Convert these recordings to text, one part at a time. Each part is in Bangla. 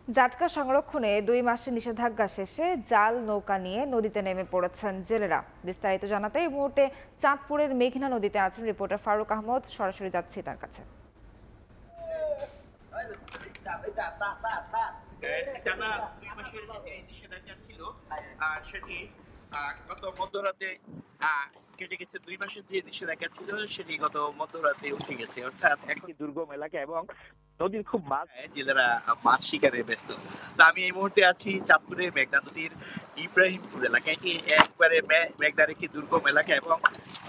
জাটকা সংরক্ষণে ২ মাসের নিষেধাজ্ঞা শেষে জাল নৌকা নিয়ে নদীতে নেমে পড়েছেন জেলেরা। বিস্তারিত জানাতে এই মুহূর্তে চাঁদপুরের মেঘনা নদীতে আছেন রিপোর্টার ফারুক আহমদ। সরাসরি যাচ্ছি তার কাছে। টানা ২ মাসের যে নিষেধাজ্ঞা ছিল সেটি গত মধ্যরাতে কেটে গেছে। ২ মাসের যে নিষেধাজ্ঞা ছিল সেটি গত মধ্যরাতে উঠে গেছে, অর্থাৎ এখন দুর্গম এলাকা এবং নদীর খুব মাছ জেলেরা মাছ শিকারে ব্যস্ত। তো আমি এই মুহূর্তে আছি চাঁদপুরের মেঘনা নদীর ইব্রাহিমপুর এলাকায়। এটি একবারে মেঘনার একটি দুর্গম এলাকা এবং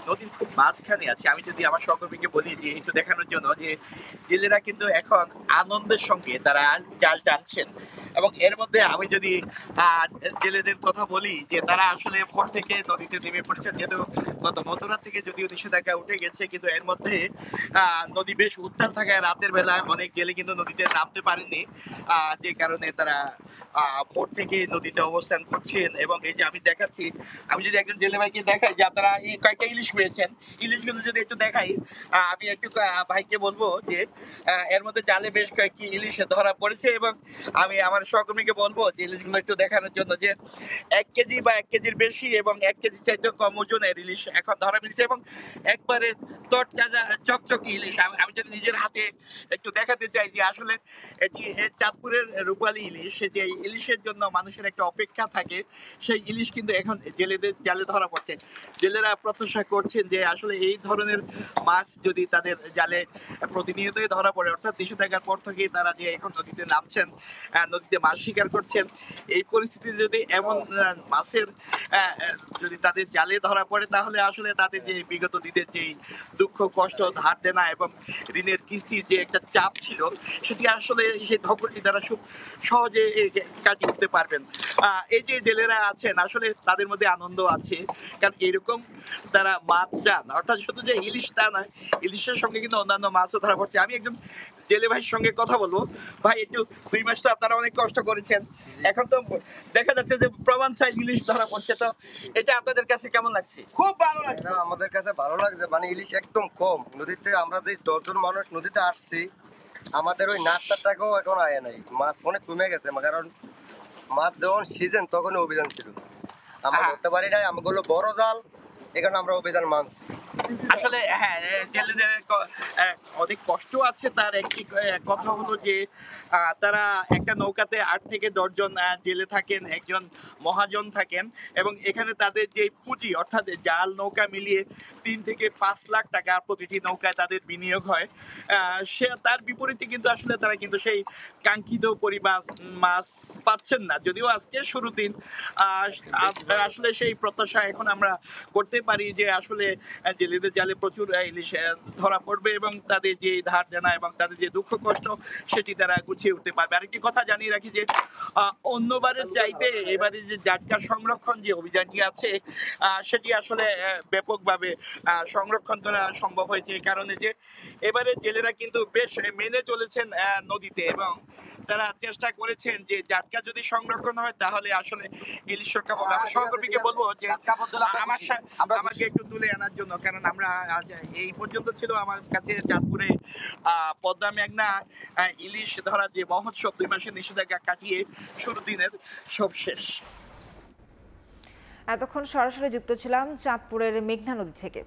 নদীর খুব মাঝখানে আছে। আমি যদি আমার সহকর্মীকে বলি যে একটু দেখানোর জন্য যে জেলেরা কিন্তু এখন আনন্দের সঙ্গে তারা জাল টানছেন এবং এর মধ্যে আমি যদি জেলেদের কথা বলি যে তারা আসলে ভোর থেকে নদীতে নেমে পড়েছেন, যেহেতু গত মধ্যরাত থেকে যদিও নিষেধাজ্ঞা উঠে গেছে, কিন্তু এর মধ্যে নদী বেশ উত্তাল থাকায় রাতের বেলায় অনেক জেলে কিন্তু নদীতে নামতে পারেননি, যে কারণে তারা ভোর থেকে নদীতে অবস্থান করছেন। এবং এই যে আমি দেখাচ্ছি, আমি যদি একজন জেলে ভাইকে দেখাই যে আপনারা এই কয়েকটা ইলিশ পেয়েছেন, ইলিশগুলো যদি একটু দেখাই, আমি একটু ভাইকে বলবো যে এর মধ্যে জালে বেশ কয়েকটি ইলিশ ধরা পড়েছে এবং আমি আমার সহকর্মীকে বলবো যে ইলিশগুলো একটু দেখানোর জন্য যে 1 কেজি বা 1 কেজির বেশি এবং 1 কেজি চাইতে কম ওজনের ইলিশ এখন ধরা মিলছে এবং একবারে তরতাজা চকচকে ইলিশ। আমি যদি নিজের হাতে একটু দেখাতে চাই যে আসলে এটি চাঁদপুরের রূপালী ইলিশ, যে ইলিশের জন্য মানুষের একটা অপেক্ষা থাকে, সেই ইলিশ কিন্তু এখন জেলেদের জালে ধরা পড়ছে। জেলেরা প্রত্যাশা করছেন যে আসলে এই ধরনের মাছ যদি তাদের জালে প্রতিনিয়তই ধরা পড়ে, অর্থাৎ নিষেধাজ্ঞার পর থেকেই তারা যে এখন নদীতে নামছেন, নদীতে মাছ শিকার করছেন, এই পরিস্থিতিতে যদি এমন মাছের যদি তাদের জালে ধরা পড়ে, তাহলে আসলে তাদের যে বিগত দিনের যেই দুঃখ কষ্ট, ধার দেনা এবং ঋণের কিস্তির যে একটা চাপ ছিল, সেটি আসলে সেই ধকলটি তারা খুব সহজে কাটিয়ে উঠতে পারবেন। এই যে জেলেরা আছেন আসলে তাদের মধ্যে আনন্দ আছে, কারণ এরকম তারা মাছ চান, অর্থাৎ শুধু যে ইলিশ তা নয়, ইলিশের সঙ্গে কিন্তু অন্যান্য মাছও ধরা পড়ছে। আমি একজন জেলে ভাইয়ের সঙ্গে কথা বলবো। ভাই, একটু ২ মাস তো আপনারা অনেক কষ্ট করেছেন, এখন তো দেখা যাচ্ছে যে প্রমাণ সাইজ ইলিশ ধরা পড়ছে, তো এটা আপনাদের কাছে কেমন লাগছে? খুব ভালো লাগছে। আমাদের কাছে ভালো লাগছে, মানে ইলিশ একদম কম নদীতে। আমরা যে ১০ জন মানুষ নদীতে আসছি, আমাদের ওই নাস্তার টাকাও এখন আয় নাই। মাছ অনেক কমে গেছে, কারণ মাছ যখন সিজন তখন অভিযান ছিল, আমরা করতে পারি নাই। আমাগুলো বড় জাল, এখানে আমরা অভিযান মানছি। আসলে হ্যাঁ, জেলেদের অনেক কষ্ট আছে। তার একটি কথা হলো যে তারা একটা নৌকাতে ৮ থেকে ১০ জন জেলে থাকেন, একজন মহাজন থাকেন এবং এখানে তাদের যে পুঁজি, অর্থাৎ জাল নৌকা মিলিয়ে ৩ থেকে ৫ লাখ টাকা প্রতিটি নৌকায় তাদের বিনিয়োগ হয়। সে তার বিপরীতে কিন্তু আসলে তারা কিন্তু সেই কাঙ্ক্ষিত পরিমাণ মাছ পাচ্ছেন না, যদিও আজকে শুরু দিন। আসলে সেই প্রত্যাশা এখন আমরা করতে পারি যে আসলে জেলেদের জালে প্রচুর ইলিশ ধরা পড়বে এবং তাদের যে ধার দেনা এবং তাদের যে দুঃখ কষ্ট, সেটি তারা গুছিয়ে উঠতে পারবে। আরেকটি কথা জানিয়ে রাখি যে অন্যবারের চাইতে এবারে যে জাটকা সংরক্ষণ যে অভিযানটি আছে, সেটি আসলে ব্যাপকভাবে সংরক্ষণ করা সম্ভব হয়েছে, এই কারণে যে এবারে জেলেরা কিন্তু বেশ মেনে চলেছেন নদীতে এবং তারা চেষ্টা করেছেন যে জাটকা যদি সংরক্ষণ হয় তাহলে আসলে ইলিশ রক্ষা পাবে। আমার সহকর্মীকে বলবো যে আমাকে একটু তুলে আনার জন্য, কারণ আমরা এই পর্যন্ত ছিল আমার কাছে চাঁদপুরে পদ্মা মেঘনা ইলিশ ধরার যে মহোৎসব, ২ মাসের নিষেধাজ্ঞা কাটিয়ে শুরু দিনের সব শেষ। এতক্ষণ সরাসরি যুক্ত ছিলাম চাঁদপুরের মেঘনা নদী থেকে।